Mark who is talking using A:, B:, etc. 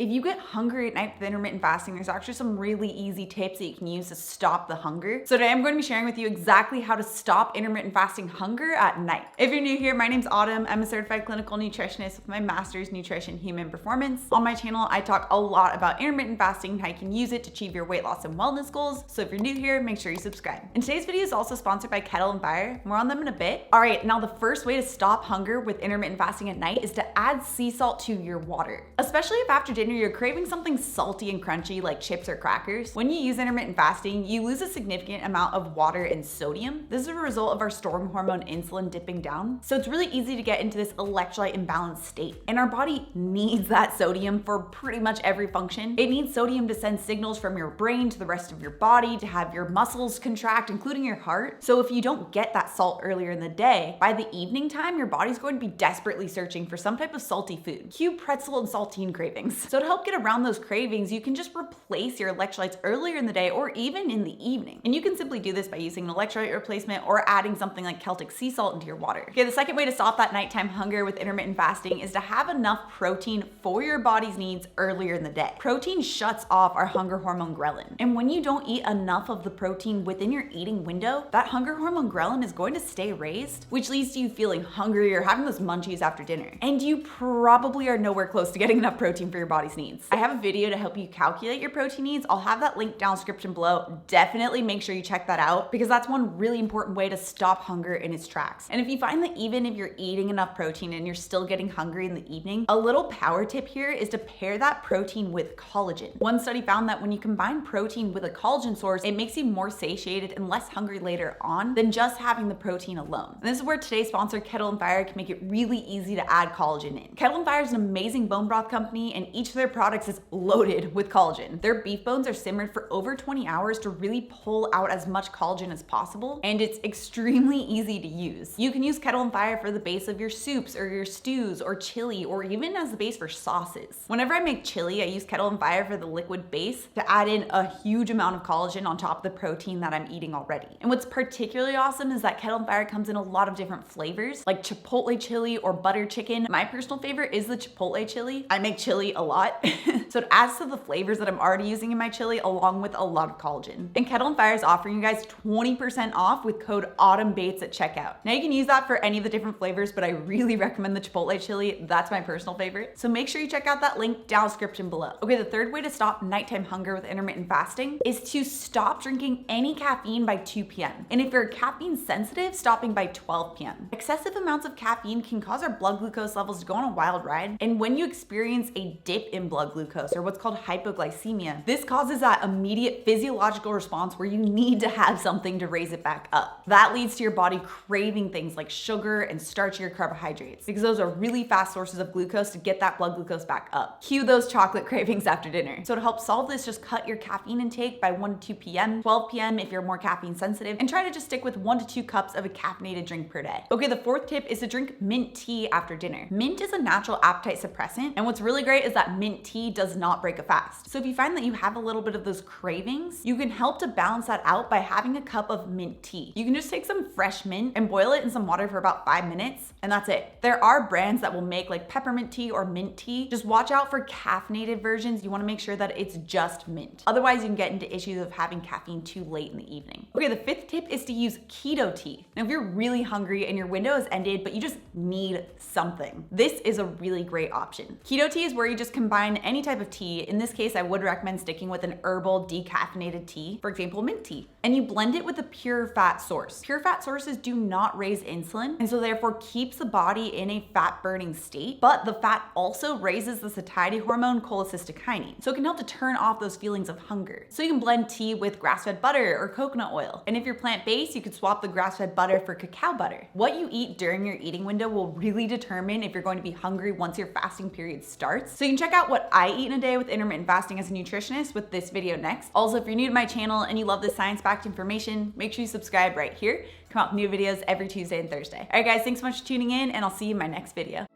A: If you get hungry at night with intermittent fasting, there's actually some really easy tips that you can use to stop the hunger. So today I'm going to be sharing with you exactly how to stop intermittent fasting hunger at night. If you're new here, my name's Autumn. I'm a certified clinical nutritionist with my master's nutrition human performance. On my channel, I talk a lot about intermittent fasting and how you can use it to achieve your weight loss and wellness goals. So if you're new here, make sure you subscribe. And today's video is also sponsored by Kettle and Fire. More on them in a bit. All right, now the first way to stop hunger with intermittent fasting at night is to add sea salt to your water. Especially if after dinner you're craving something salty and crunchy like chips or crackers. When you use intermittent fasting, you lose a significant amount of water and sodium. This is a result of our storm hormone insulin dipping down. So it's really easy to get into this electrolyte imbalanced state. And our body needs that sodium for pretty much every function. It needs sodium to send signals from your brain to the rest of your body, to have your muscles contract, including your heart. So if you don't get that salt earlier in the day, by the evening time, your body's going to be desperately searching for some type of salty food. Cue pretzel and saltine cravings. So to help get around those cravings, you can just replace your electrolytes earlier in the day or even in the evening. And you can simply do this by using an electrolyte replacement or adding something like Celtic sea salt into your water. Okay, the second way to stop that nighttime hunger with intermittent fasting is to have enough protein for your body's needs earlier in the day. Protein shuts off our hunger hormone ghrelin. And when you don't eat enough of the protein within your eating window, that hunger hormone ghrelin is going to stay raised, which leads to you feeling hungry or having those munchies after dinner. And you probably are nowhere close to getting enough protein for your body's needs. I have a video to help you calculate your protein needs. I'll have that link down in the description below. Definitely make sure you check that out because that's one really important way to stop hunger in its tracks. And if you find that even if you're eating enough protein and you're still getting hungry in the evening, a little power tip here is to pair that protein with collagen. One study found that when you combine protein with a collagen source, it makes you more satiated and less hungry later on than just having the protein alone. And this is where today's sponsor, Kettle and Fire, can make it really easy to add collagen in. Kettle and Fire is an amazing bone broth company, and each of their products is loaded with collagen. Their beef bones are simmered for over 20 hours to really pull out as much collagen as possible, and it's extremely easy to use. You can use Kettle and Fire for the base of your soups or your stews or chili, or even as the base for sauces. Whenever I make chili, I use Kettle and Fire for the liquid base to add in a huge amount of collagen on top of the protein that I'm eating already. And what's particularly awesome is that Kettle and Fire comes in a lot of different flavors, like chipotle chili or butter chicken. My personal favorite is the chipotle chili. I make chili a lot. So it adds to the flavors that I'm already using in my chili along with a lot of collagen. And Kettle and Fire is offering you guys 20% off with code AUTUMNBAITS at checkout. Now you can use that for any of the different flavors, but I really recommend the chipotle chili. That's my personal favorite. So make sure you check out that link down in the description below. Okay, the third way to stop nighttime hunger with intermittent fasting is to stop drinking any caffeine by 2 p.m. And if you're caffeine sensitive, stopping by 12 p.m. Excessive amounts of caffeine can cause our blood glucose levels to go on a wild ride. And when you experience a dip in blood glucose, or what's called hypoglycemia, this causes that immediate physiological response where you need to have something to raise it back up. That leads to your body craving things like sugar and starchier carbohydrates because those are really fast sources of glucose to get that blood glucose back up. Cue those chocolate cravings after dinner. So to help solve this, just cut your caffeine intake by 1 to 2 p.m., 12 p.m. if you're more caffeine sensitive, and try to just stick with 1 to 2 cups of a caffeinated drink per day. Okay, the fourth tip is to drink mint tea after dinner. Mint is a natural appetite suppressant, and what's really great is that mint tea does not break a fast. So if you find that you have a little bit of those cravings, you can help to balance that out by having a cup of mint tea. You can just take some fresh mint and boil it in some water for about 5 minutes, and that's it. There are brands that will make like peppermint tea or mint tea. Just watch out for caffeinated versions. You want to make sure that it's just mint. Otherwise, you can get into issues of having caffeine too late in the evening. Okay, the fifth tip is to use keto tea. Now, if you're really hungry and your window is ended, but you just need something, this is a really great option. Keto tea is where you just combine any type of tea. In this case, I would recommend sticking with an herbal decaffeinated tea, for example, mint tea, and you blend it with a pure fat source. Pure fat sources do not raise insulin, and so therefore keeps the body in a fat burning state, but the fat also raises the satiety hormone cholecystokinin, so it can help to turn off those feelings of hunger. So you can blend tea with grass-fed butter or coconut oil, and if you're plant-based, you could swap the grass-fed butter for cacao butter. What you eat during your eating window will really determine if you're going to be hungry once your fasting period starts. So you can check out what I eat in a day with intermittent fasting as a nutritionist with this video next. Also, if you're new to my channel and you love this science-backed information, make sure you subscribe right here. Come out with new videos every Tuesday and Thursday. All right, guys, thanks so much for tuning in, and I'll see you in my next video.